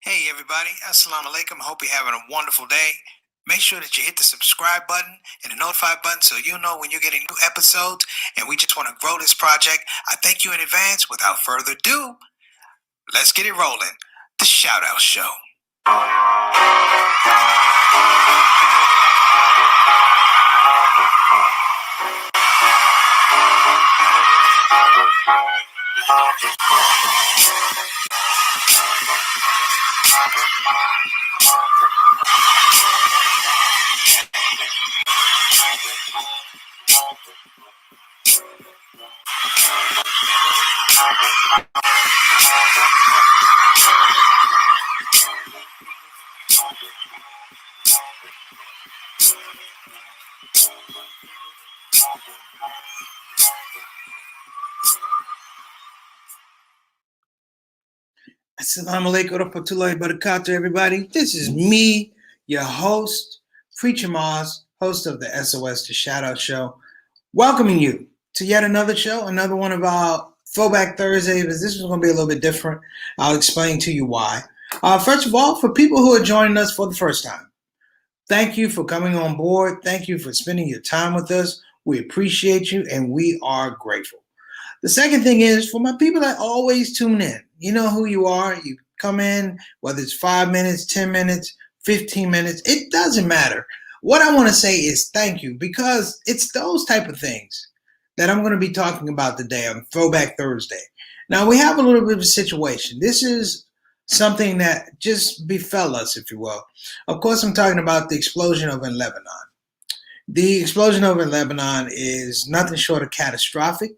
Hey everybody, Assalamu alaikum. Hope you're having a wonderful day. Make sure that you hit the subscribe button and the notify button so you know when you're getting new episodes. And we just want to grow this project. I thank you in advance. Without further ado, let's get it rolling. The Shout Out Show. Assalamu alaikum warahmatullahi wabarakatuh, everybody. This is me, your host, Preacher Maz, host of the SOS to Shout Out Show, welcoming you to yet another show, another one of our Throwback Thursdays. This is going to be a little bit different. I'll explain to you why. First of all, for people who are joining us for the first time, thank you for coming on board. Thank you for spending your time with us. We appreciate you, and we are grateful. The second thing is for my people that always tune in. You know who you are. You come in, whether it's 5 minutes, 10 minutes, 15 minutes. It doesn't matter. What I want to say is thank you, because it's those type of things that I'm going to be talking about today on Throwback Thursday. Now, we have a little bit of a situation. This is something that just befell us, if you will. Of course, I'm talking about the explosion over in Lebanon. The explosion over in Lebanon is nothing short of catastrophic.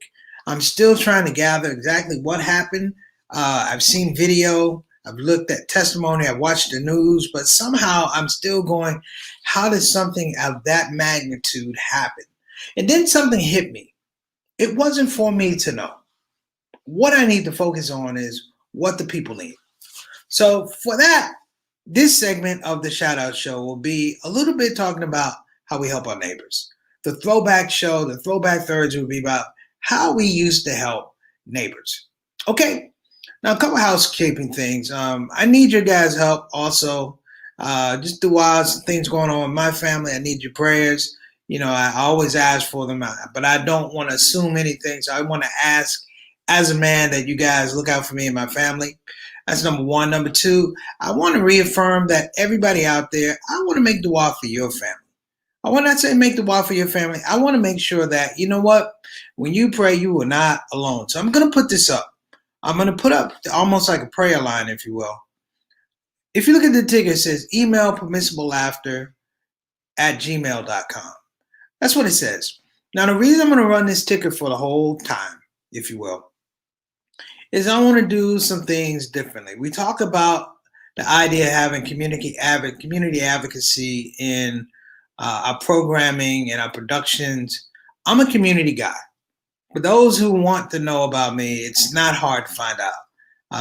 I'm still trying to gather exactly what happened. I've seen video, I've looked at testimony, I've watched the news, but somehow I'm still going, how did something of that magnitude happen? And then something hit me. It wasn't for me to know. What I need to focus on is what the people need. So for that, this segment of the Shout Out Show will be a little bit talking about how we help our neighbors. The Throwback Show, the Throwback Thursday will be about how we used to help neighbors. Okay, now a couple housekeeping things. I need your guys' help also. Just the wild things going on with my family. I need your prayers. You know, I always ask for them, but I don't want to assume anything. So I want to ask as a man that you guys look out for me and my family. That's number one. Number two, I want to reaffirm that everybody out there, I want to make dua for your family. I want not to say make dua for your family. I want to make sure that, you know what, when you pray, you are not alone. So I'm going to put this up. I'm going to put up almost like a prayer line, if you will. If you look at the ticker, it says email permissiblelaughter@gmail.com. That's what it says. Now, the reason I'm going to run this ticker for the whole time, if you will, is I want to do some things differently. We talk about the idea of having community advocacy in our programming and our productions. I'm a community guy. For those who want to know about me, it's not hard to find out.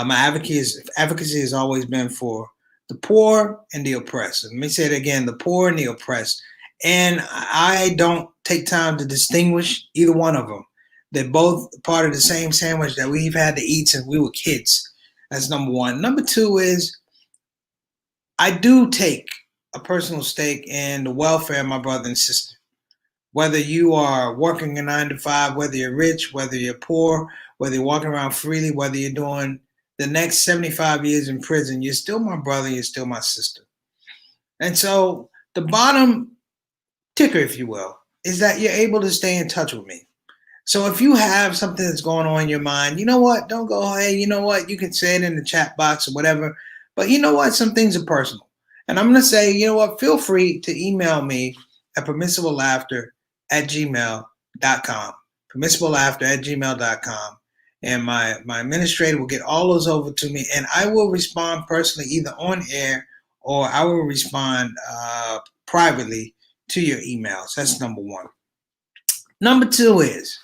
My advocacy has always been for the poor and the oppressed. Let me say it again, the poor and the oppressed. And I don't take time to distinguish either one of them. They're both part of the same sandwich that we've had to eat since we were kids. That's number one. Number two is I do take a personal stake in the welfare of my brother and sister. Whether you are working a 9 to 5, whether you're rich, whether you're poor, whether you're walking around freely, whether you're doing the next 75 years in prison, you're still my brother, you're still my sister. And so the bottom ticker, if you will, is that you're able to stay in touch with me. So if you have something that's going on in your mind, you know what? Don't go, hey, you know what? You can say it in the chat box or whatever. But you know what? Some things are personal. And I'm going to say, you know what? Feel free to email me at permissiblelaughter@gmail.com. Permissiblelaughter@gmail.com. And my administrator will get all those over to me. And I will respond personally, either on air or I will respond privately to your emails. That's number one. Number two is,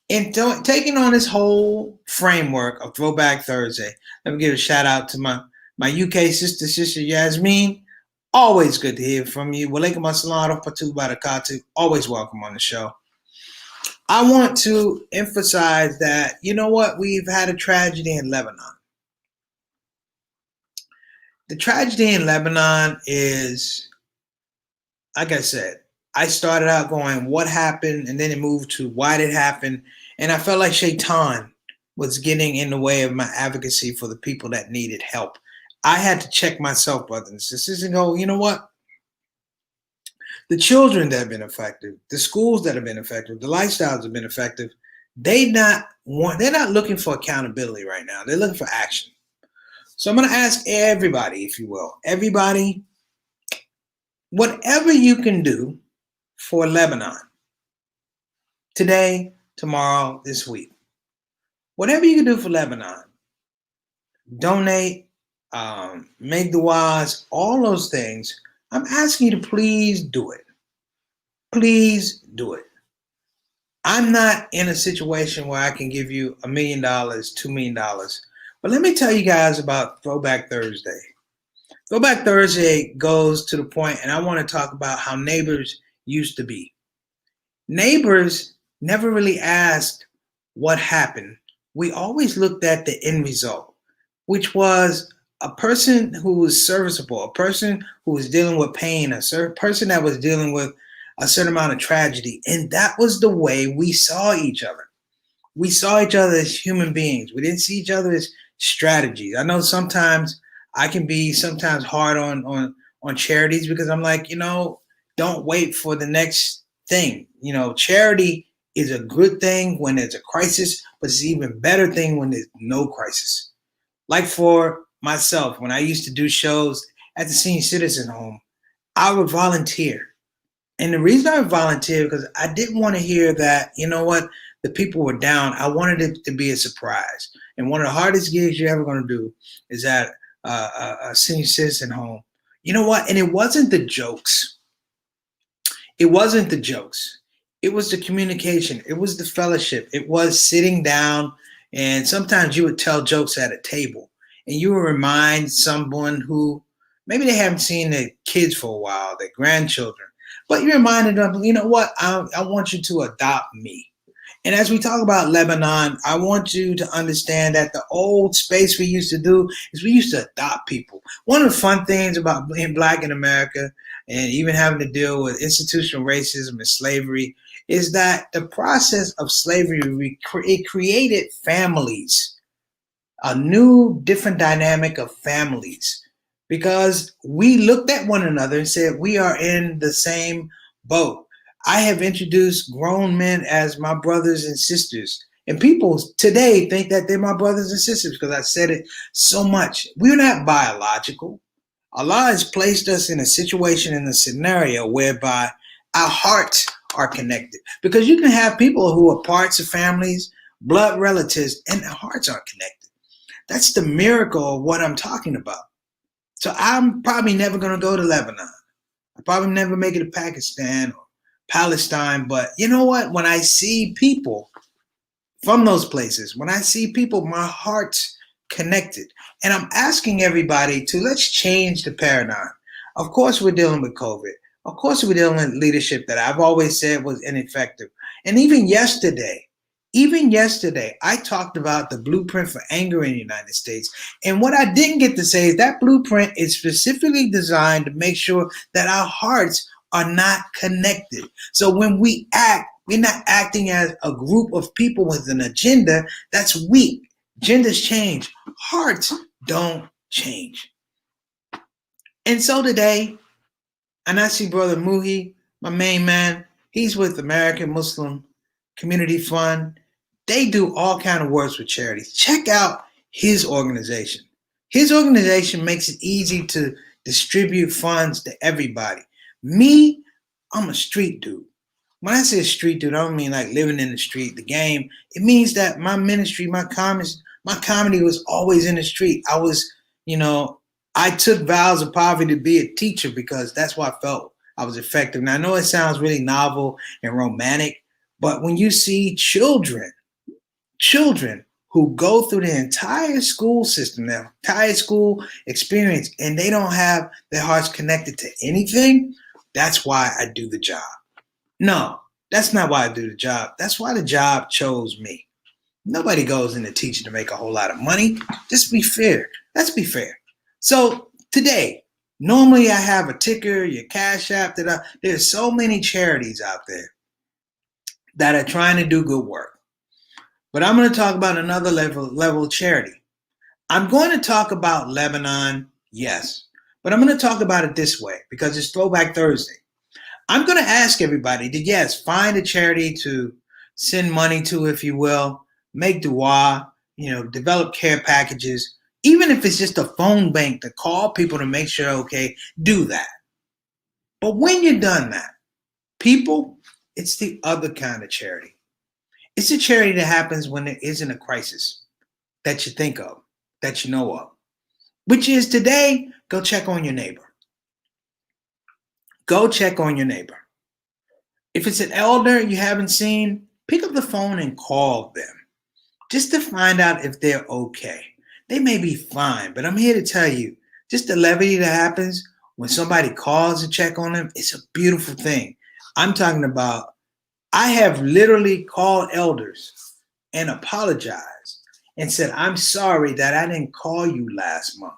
in taking on this whole framework of Throwback Thursday, let me give a shout out to my UK sister Yasmin. Always good to hear from you. Walaikum assalam wa rahmatullahi wa barakatuh. Always welcome on the show. I want to emphasize that, you know what, we've had a tragedy in Lebanon. The tragedy in Lebanon is, like I said, I started out going, what happened? And then it moved to why did it happen? And I felt like shaitan was getting in the way of my advocacy for the people that needed help. I had to check myself, brothers and sisters, and go, you know what? The children that have been affected, the schools that have been affected, the lifestyles that have been affected, they're not looking for accountability right now. They're looking for action. So I'm going to ask everybody, if you will, everybody, whatever you can do for Lebanon today, tomorrow, this week, whatever you can do for Lebanon, donate, make du'as, all those things. I'm asking you to please do it. Please do it. I'm not in a situation where I can give you $1 million, $2 million. But let me tell you guys about Throwback Thursday. Throwback Thursday goes to the point, and I want to talk about how neighbors used to be. Neighbors never really asked what happened. We always looked at the end result, which was a person who was serviceable, a person who was dealing with pain, a person that was dealing with a certain amount of tragedy. And that was the way we saw each other. We saw each other as human beings. We didn't see each other as strategies. I know sometimes I can be sometimes hard on charities because I'm like, don't wait for the next thing. Charity is a good thing when there's a crisis, but it's an even better thing when there's no crisis. Like for myself, when I used to do shows at the senior citizen home, I would volunteer. And the reason I volunteered because I didn't want to hear that, the people were down. I wanted it to be a surprise. And one of the hardest gigs you're ever going to do is at a senior citizen home. You know what? And it wasn't the jokes. It wasn't the jokes. It was the communication. It was the fellowship. It was sitting down, and sometimes you would tell jokes at a table, and you would remind someone who maybe they haven't seen their kids for a while, their grandchildren, but you reminded them, you know what? I want you to adopt me. And as we talk about Lebanon, I want you to understand that the old space we used to do is we used to adopt people. One of the fun things about being Black in America and even having to deal with institutional racism and slavery is that the process of slavery, it created families, a new, different dynamic of families, because we looked at one another and said, we are in the same boat. I have introduced grown men as my brothers and sisters. And people today think that they're my brothers and sisters because I said it so much. We're not biological. Allah has placed us in a situation, in a scenario whereby our hearts are connected. Because you can have people who are parts of families, blood relatives, and their hearts aren't connected. That's the miracle of what I'm talking about. So I'm probably never going to go to Lebanon. I probably never make it to Pakistan or Palestine. But you know what? When I see people from those places, when I see people, my heart's connected. And I'm asking everybody to let's change the paradigm. Of course, we're dealing with COVID. Of course, we're dealing with leadership that I've always said was ineffective. And even yesterday, I talked about the blueprint for anger in the United States. And what I didn't get to say is that blueprint is specifically designed to make sure that our hearts are not connected. So when we act, we're not acting as a group of people with an agenda. That's weak. Genders change. Hearts don't change. And so today, and I see Brother Muhi, my main man, he's with American Muslim Community Fund. They do all kind of works with charities. Check out his organization. His organization makes it easy to distribute funds to everybody. Me, I'm a street dude. When I say street dude, I don't mean like living in the street, the game. It means that my ministry, my comedy was always in the street. I took vows of poverty to be a teacher because that's what I felt I was effective. Now I know it sounds really novel and romantic, but when you see children who go through the entire school system, their entire school experience, and they don't have their hearts connected to anything, that's why I do the job. No, that's not why I do the job. That's why the job chose me. Nobody goes into teaching to make a whole lot of money. Just be fair. Let's be fair. So Today, normally I have a ticker, your Cash App, there's so many charities out there that are trying to do good work. But I'm going to talk about another level charity. I'm going to talk about Lebanon, yes, but I'm going to talk about it this way because it's Throwback Thursday. I'm going to ask everybody to, yes, find a charity to send money to, if you will, make dua, develop care packages, even if it's just a phone bank to call people to make sure, okay, do that. But when you're done that, people, it's the other kind of charity. It's a charity that happens when there isn't a crisis that you think of, that you know of, which is today, go check on your neighbor. Go check on your neighbor. If it's an elder you haven't seen, pick up the phone and call them just to find out if they're okay. They may be fine, but I'm here to tell you, just the levity that happens when somebody calls to check on them, it's a beautiful thing. I'm talking about, I have literally called elders and apologized and said, I'm sorry that I didn't call you last month.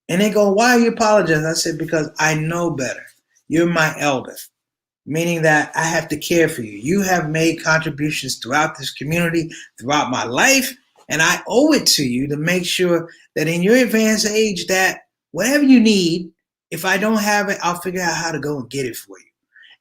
And they go, why are you apologizing? I said, because I know better. You're my elder, meaning that I have to care for you. You have made contributions throughout this community, throughout my life, and I owe it to you to make sure that in your advanced age that whatever you need, if I don't have it, I'll figure out how to go and get it for you.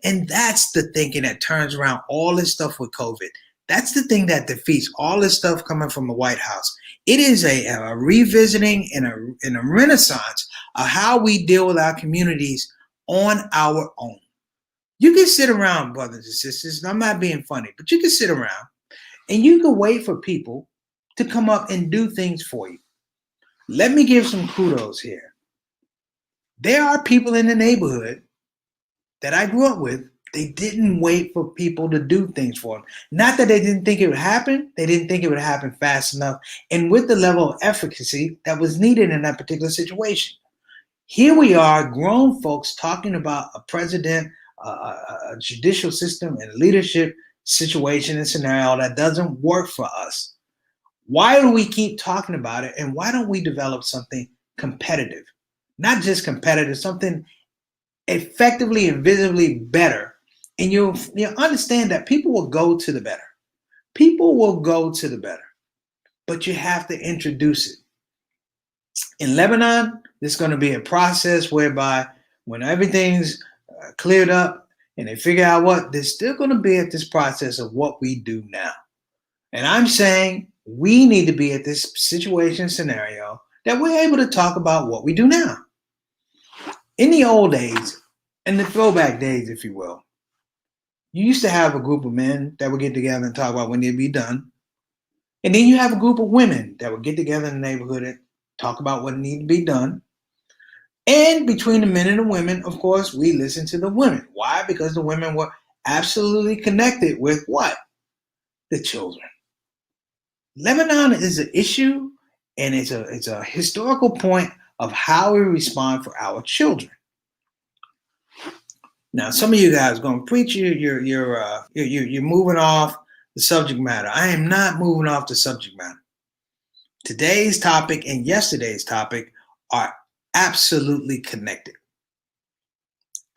And that's the thinking that turns around all this stuff with COVID. That's the thing that defeats all this stuff coming from the White House. It is a revisiting and a renaissance of how we deal with our communities on our own. You can sit around, brothers and sisters, and I'm not being funny, but you can sit around and you can wait for people to come up and do things for you. Let me give some kudos here. There are people in the neighborhood that I grew up with, they didn't wait for people to do things for them. Not that they didn't think it would happen, they didn't think it would happen fast enough and with the level of efficacy that was needed in that particular situation. Here we are, grown folks talking about a president, a judicial system and a leadership situation and scenario that doesn't work for us. Why do we keep talking about it? And why don't we develop something competitive? Not just competitive, something effectively and visibly better. And you'll understand that people will go to the better. People will go to the better. But you have to introduce it. In Lebanon, there's going to be a process whereby when everything's cleared up and they figure out what, there's still going to be at this process of what we do now. And I'm saying we need to be at this situation scenario that we're able to talk about what we do now. In the old days, in the throwback days, if you will, you used to have a group of men that would get together and talk about what needed to be done. And then you have a group of women that would get together in the neighborhood and talk about what needed to be done. And between the men and the women, of course, we listen to the women. Why? Because the women were absolutely connected with what? The children. Lebanon is an issue, and it's a historical point of how we respond for our children. Now, some of you guys are going to preach. You're moving off the subject matter. I am not moving off the subject matter. Today's topic and yesterday's topic are absolutely connected.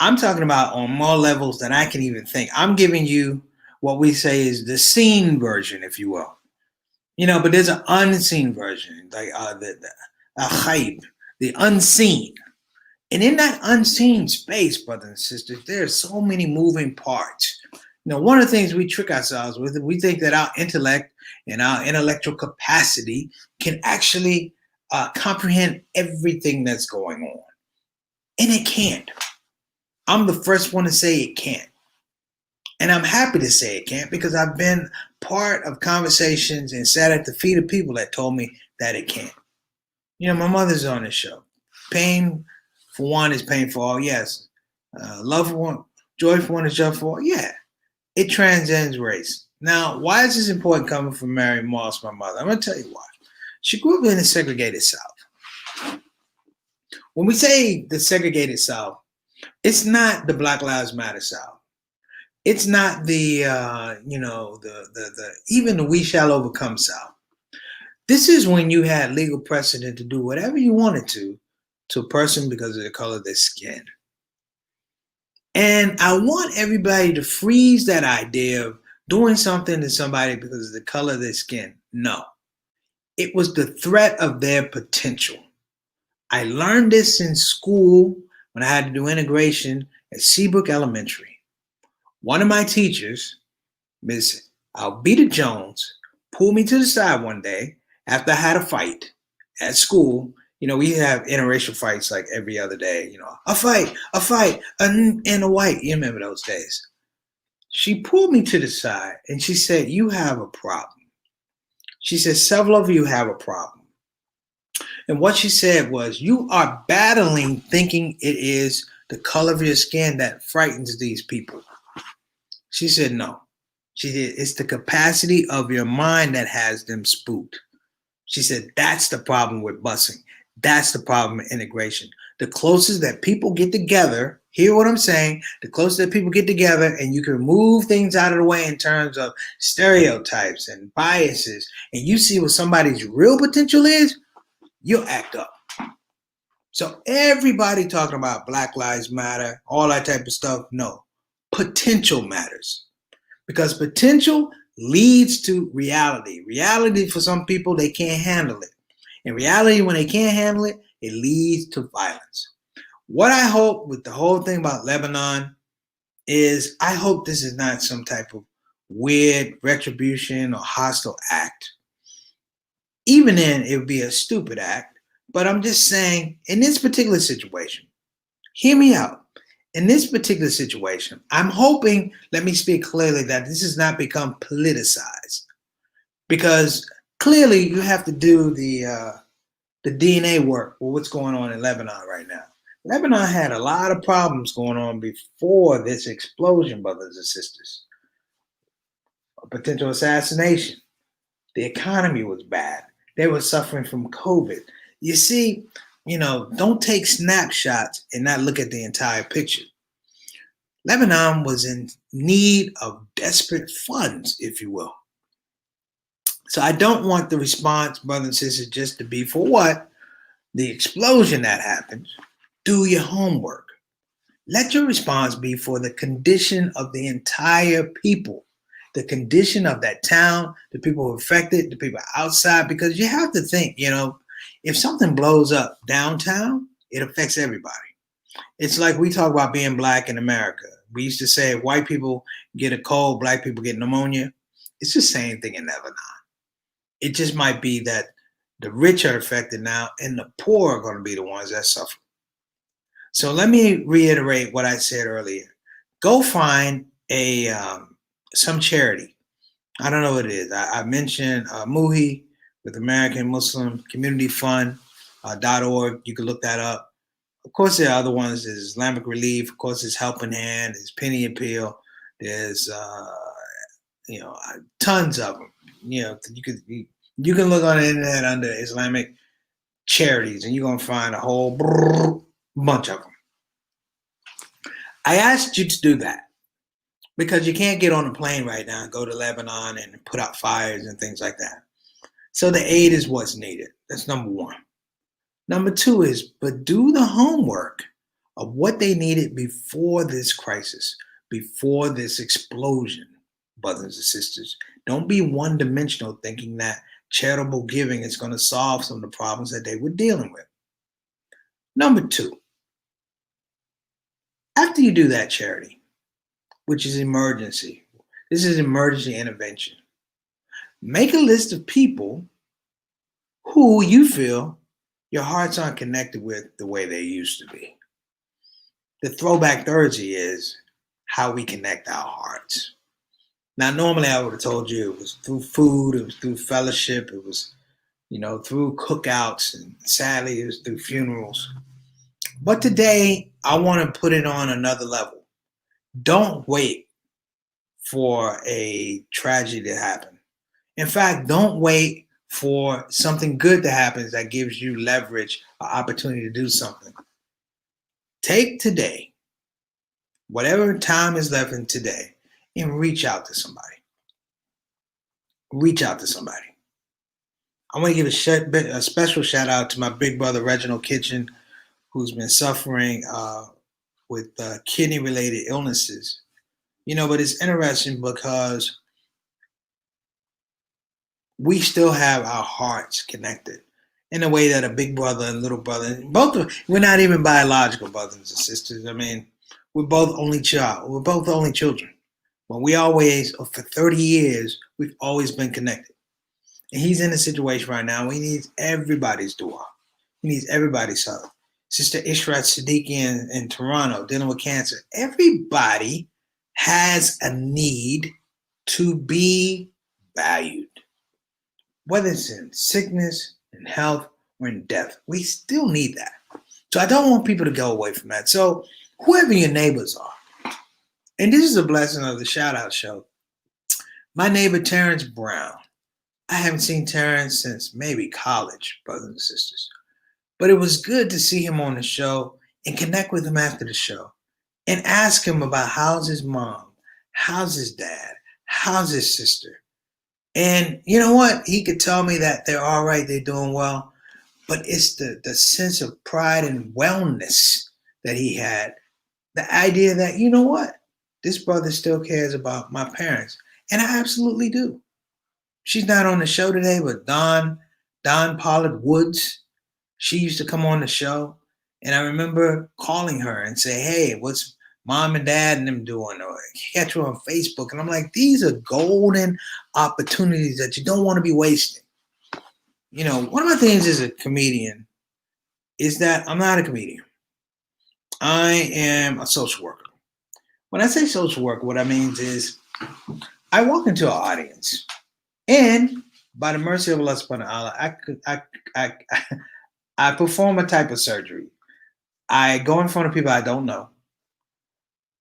I'm talking about on more levels than I can even think. I'm giving you what we say is the seen version, if you will. But there's an unseen version, like the unseen. And in that unseen space, brothers and sisters, there are so many moving parts. One of the things we trick ourselves with, we think that our intellect and our intellectual capacity can actually comprehend everything that's going on. And it can't. I'm the first one to say it can't. And I'm happy to say it can't because I've been part of conversations and sat at the feet of people that told me that it can't. My mother's on this show. Pain for one is pain for all, yes. Love for one, joy for one is joy for all, yeah. It transcends race. Now, why is this important coming from Mary Moss, my mother? I'm going to tell you why. She grew up in the segregated South. When we say the segregated South, it's not the Black Lives Matter South. It's not the even the We Shall Overcome South. This is when you had legal precedent to do whatever you wanted to to a person because of the color of their skin. And I want everybody to freeze that idea of doing something to somebody because of the color of their skin. No, it was the threat of their potential. I learned this in school when I had to do integration at Seabrook Elementary. One of my teachers, Miss Albita Jones, pulled me to the side one day after I had a fight at school. We have interracial fights like every other day. A fight, and a white. You remember those days. She pulled me to the side and she said, "You have a problem." She said, "Several of you have a problem." And what she said was, "You are battling thinking it is the color of your skin that frightens these people." She said, "No." She said, "It's the capacity of your mind that has them spooked." She said, "That's the problem with busing. That's the problem with integration. The closest that people get together, hear what I'm saying? The closer that people get together and you can move things out of the way in terms of stereotypes and biases, and you see what somebody's real potential is, you'll act up." So everybody talking about Black Lives Matter, all that type of stuff, no. Potential matters. Because potential leads to reality. Reality, for some people, they can't handle it. In reality, when they can't handle it, it leads to violence. What I hope with the whole thing about Lebanon is I hope this is not some type of weird retribution or hostile act. Even then, it would be a stupid act. But I'm just saying, in this particular situation, hear me out. In this particular situation, I'm hoping, let me speak clearly, that this has not become politicized. Because clearly you have to do the DNA work with what's going on in Lebanon right now. Lebanon had a lot of problems going on before this explosion, brothers and sisters. A potential assassination. The economy was bad. They were suffering from COVID. You see, don't take snapshots and not look at the entire picture. Lebanon was in need of desperate funds, if you will. So I don't want the response, brothers and sisters, just to be for what? The explosion that happened. Do your homework. Let your response be for the condition of the entire people, the condition of that town, the people who are affected, the people outside, because you have to think, if something blows up downtown, it affects everybody. It's like we talk about being black in America. We used to say white people get a cold, black people get pneumonia. It's the same thing in Lebanon. It just might be that the rich are affected now and the poor are going to be the ones that suffer. So let me reiterate what I said earlier. Go find some charity. I don't know what it is. I mentioned MUHI with American Muslim Community Fund .org. You can look that up. Of course, there are other ones. There's Islamic Relief. Of course, there's Helping Hand. There's Penny Appeal. There's tons of them. You can look on the internet under Islamic charities, and you're gonna find a whole bunch of them. I asked you to do that because you can't get on a plane right now and go to Lebanon and put out fires and things like that. So the aid is what's needed. That's number one. Number two is, but do the homework of what they needed before this crisis, before this explosion, brothers and sisters. Don't be one-dimensional thinking that charitable giving is going to solve some of the problems that they were dealing with. Number two, after you do that charity, which is emergency, this is emergency intervention, make a list of people who you feel your hearts aren't connected with the way they used to be. The throwback Thursday is how we connect our hearts. Now, normally I would have told you it was through food, it was through fellowship, it was, through cookouts, and sadly, it was through funerals. But today, I want to put it on another level. Don't wait for a tragedy to happen. In fact, don't wait for something good to happen that gives you leverage or opportunity to do something. Take today, whatever time is left in today, and reach out to somebody. Reach out to somebody. I want to give a special shout out to my big brother, Reginald Kitchen, who's been suffering with kidney-related illnesses. But it's interesting because we still have our hearts connected in a way that a big brother and little brother, we're not even biological brothers and sisters. I mean, we're both only children. But we always, for 30 years, we've always been connected. And he's in a situation right now where he needs everybody's dua. He needs everybody's help. Sister Ishrat Siddiqui in Toronto dealing with cancer. Everybody has a need to be valued. Whether it's in sickness, in health, or in death, we still need that. So I don't want people to go away from that. So whoever your neighbors are, and this is a blessing of the Shout Out Show. My neighbor, Terrence Brown. I haven't seen Terrence since maybe college, brothers and sisters. But it was good to see him on the show and connect with him after the show and ask him about how's his mom, how's his dad, how's his sister. And you know what? He could tell me that they're all right, they're doing well. But it's the sense of pride and wellness that he had. The idea that, you know what? This brother still cares about my parents. And I absolutely do. She's not on the show today, but Dawn Pollard Woods, she used to come on the show. And I remember calling her and say, hey, what's mom and dad and them doing? Or catch her on Facebook. And I'm like, these are golden opportunities that you don't want to be wasting. One of my things as a comedian is that I'm not a comedian. I am a social worker. When I say social worker, what I mean is I walk into an audience, and by the mercy of Allah subhanahu wa ta'ala, I perform a type of surgery. I go in front of people I don't know.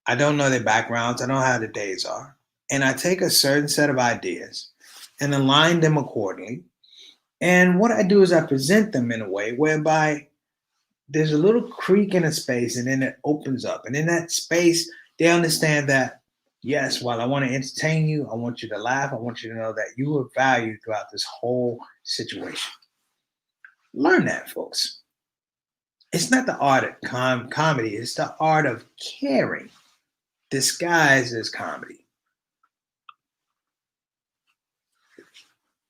I don't know their backgrounds. I don't know how their days are. And I take a certain set of ideas and align them accordingly. And what I do is I present them in a way whereby there's a little creak in a space, and then it opens up. And in that space, they understand that, yes, while I want to entertain you, I want you to laugh. I want you to know that you are valued throughout this whole situation. Learn that, folks. It's not the art of comedy. It's the art of caring disguised as comedy.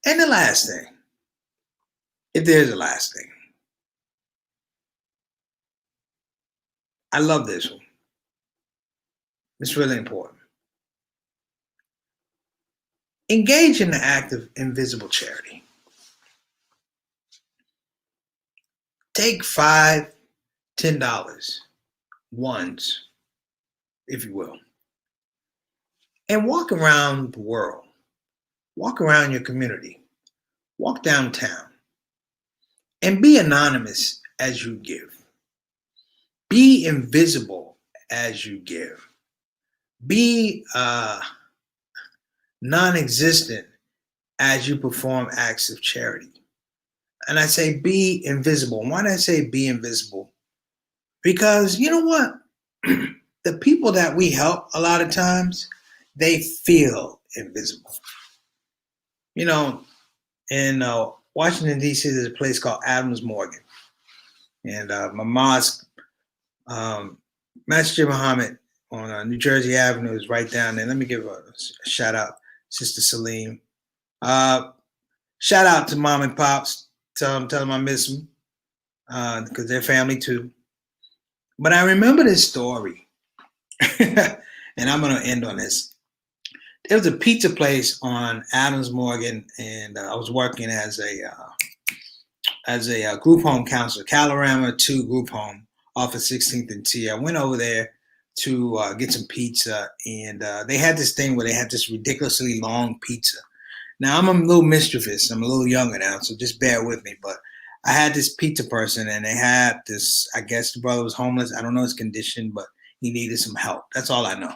And the last thing, if there's a last thing, I love this one. It's really important. Engage in the act of invisible charity. Take $5, $10, ones, if you will, and walk around the world. Walk around your community. Walk downtown. And be anonymous as you give. Be invisible as you give. Be non-existent as you perform acts of charity. And I say be invisible. Why do I say be invisible? Because you know what? The people that we help a lot of times, they feel invisible. In Washington, D.C., there's a place called Adams Morgan. And my mosque, Masjid Muhammad on New Jersey Avenue is right down there. Let me give a shout out, Sister Salim. Shout out to Mom and Pops. Tell them I miss them because they're family too. But I remember this story, and I'm going to end on this. There was a pizza place on Adams Morgan, and I was working as a group home counselor, Calorama 2 group home off of 16th and T. I went over there to get some pizza, and they had this thing where they had this ridiculously long pizza. Now, I'm a little mischievous. I'm a little younger now, so just bear with me. But I had this pizza person, and they had this, I guess the brother was homeless. I don't know his condition, but he needed some help. That's all I know.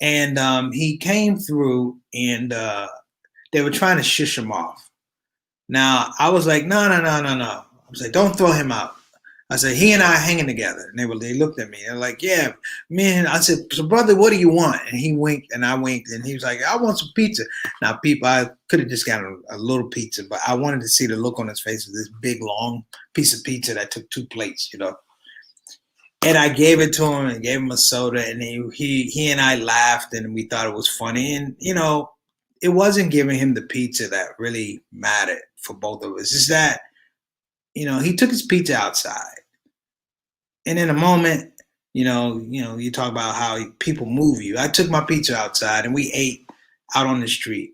And he came through, and they were trying to shush him off. Now, I was like, no. I was like, don't throw him out. I said, he and I are hanging together. And they looked at me. They're like, yeah, man. I said, so brother, what do you want? And he winked and I winked. And he was like, I want some pizza. Now, people, I could have just gotten a little pizza, but I wanted to see the look on his face of this big, long piece of pizza that took 2 plates, And I gave it to him and gave him a soda, and he and I laughed, and we thought it was funny. And it wasn't giving him the pizza that really mattered for both of us. It's that he took his pizza outside, and in a moment, you talk about how people move you. I took my pizza outside, and we ate out on the street.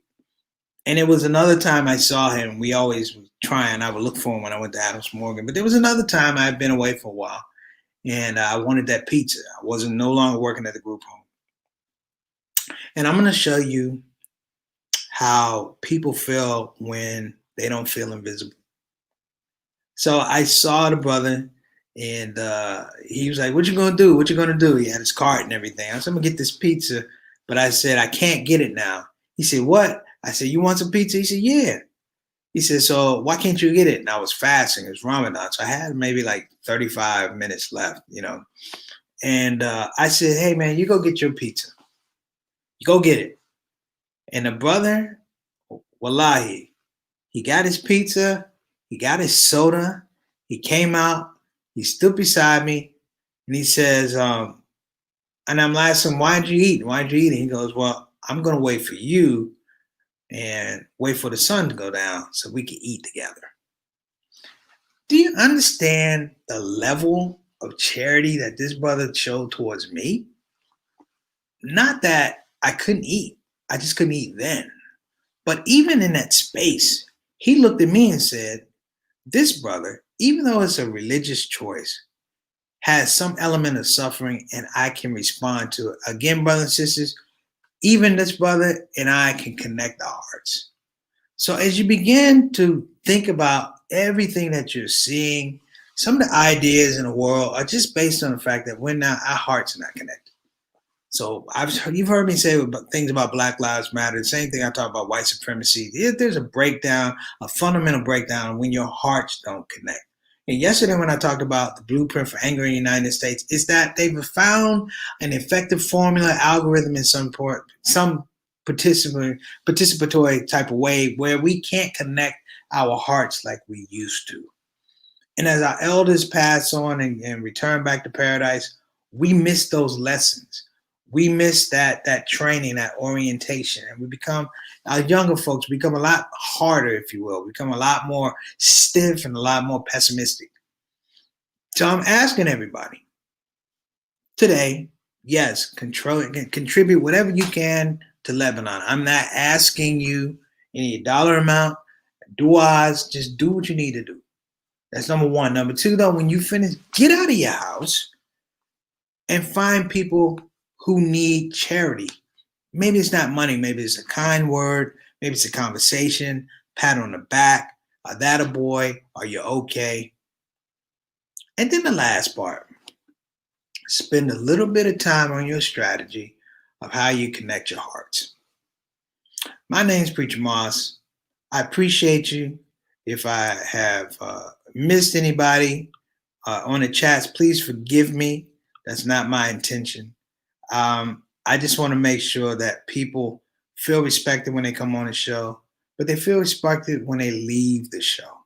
And it was another time I saw him. We always were trying. I would look for him when I went to Adams Morgan. But there was another time I had been away for a while, and I wanted that pizza. I wasn't no longer working at the group home. And I'm going to show you how people feel when they don't feel invisible. So I saw the brother, and he was like, "What you gonna do? What you gonna do?" He had his cart and everything. I said, "I'm gonna get this pizza," but I said, "I can't get it now." He said, "What?" I said, "You want some pizza?" He said, "Yeah." He said, "So why can't you get it?" And I was fasting. It was Ramadan, so I had maybe like 35 minutes left, And I said, "Hey man, you go get your pizza. You go get it." And the brother, wallahi, he got his pizza, he got his soda, he came out, he stood beside me, and he says, and I'm asking him, "Why'd you eat? Why'd you eat?" And he goes, "Well, I'm gonna wait for you and wait for the sun to go down so we can eat together." Do you understand the level of charity that this brother showed towards me? Not that I couldn't eat, I just couldn't eat then. But even in that space, he looked at me and said, "This brother, even though it's a religious choice, has some element of suffering and I can respond to it." Again, brothers and sisters, even this brother and I can connect our hearts. So as you begin to think about everything that you're seeing, some of the ideas in the world are just based on the fact that our hearts are not connected. So you've heard me say things about Black Lives Matter. The same thing I talk about white supremacy. There's a breakdown, a fundamental breakdown when your hearts don't connect. And yesterday when I talked about the blueprint for anger in the United States, is that they've found an effective formula, algorithm in some participatory type of way where we can't connect our hearts like we used to. And as our elders pass on and return back to paradise, we miss those lessons. We miss that training, that orientation, and we become our younger folks become a lot harder, if you will, become a lot more stiff and a lot more pessimistic. So I'm asking everybody today, yes, contribute whatever you can to Lebanon. I'm not asking you any dollar amount, duas, just do what you need to do. That's number one. Number two, though, when you finish, get out of your house and find people who need charity. Maybe it's not money. Maybe it's a kind word. Maybe it's a conversation, pat on the back. Are that a boy? Are you okay? And then the last part, spend a little bit of time on your strategy of how you connect your hearts. My name's Preacher Moss. I appreciate you. If I have missed anybody on the chats, please forgive me. That's not my intention. I just want to make sure that people feel respected when they come on the show, but they feel respected when they leave the show.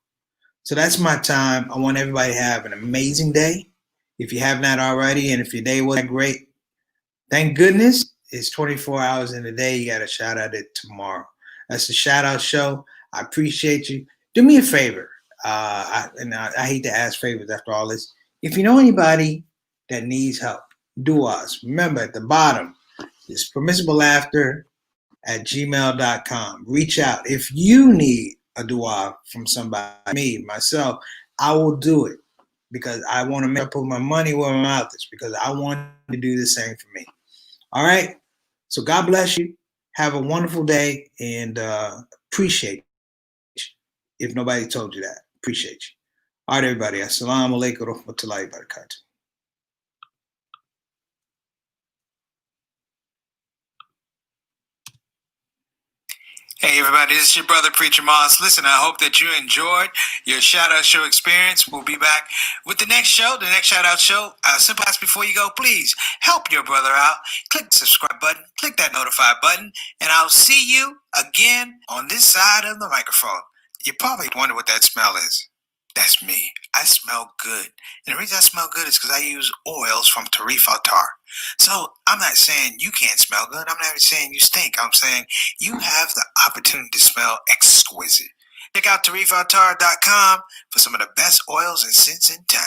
So that's my time. I want everybody to have an amazing day. If you have not already, and if your day wasn't great, thank goodness it's 24 hours in a day. You got to shout out it tomorrow. That's the Shout Out Show. I appreciate you. Do me a favor. I hate to ask favors after all this. If you know anybody that needs help, do us. Remember at the bottom, it's permissibleafter@gmail.com. Reach out. If you need a dua from somebody, me, myself, I will do it because I want to make put my money where my mouth is because I want to do the same for me. All right. So God bless you. Have a wonderful day and appreciate you. If nobody told you that, appreciate you. All right, everybody. Assalamu alaikum wa rahmatullahi wa barakatuh. Hey everybody, this is your brother Preacher Moss. Listen, I hope that you enjoyed your Shout Out Show experience. We'll be back with the next show, the next Shout Out Show. Simple ask before you go, please help your brother out. Click the subscribe button, click that notify button, and I'll see you again on this side of the microphone. You probably wonder what that smell is. That's me. I smell good. And the reason I smell good is because I use oils from Tar. So I'm not saying you can't smell good. I'm not even saying you stink. I'm saying you have the opportunity to smell exquisite. Check out tarifatar.com for some of the best oils and scents in town.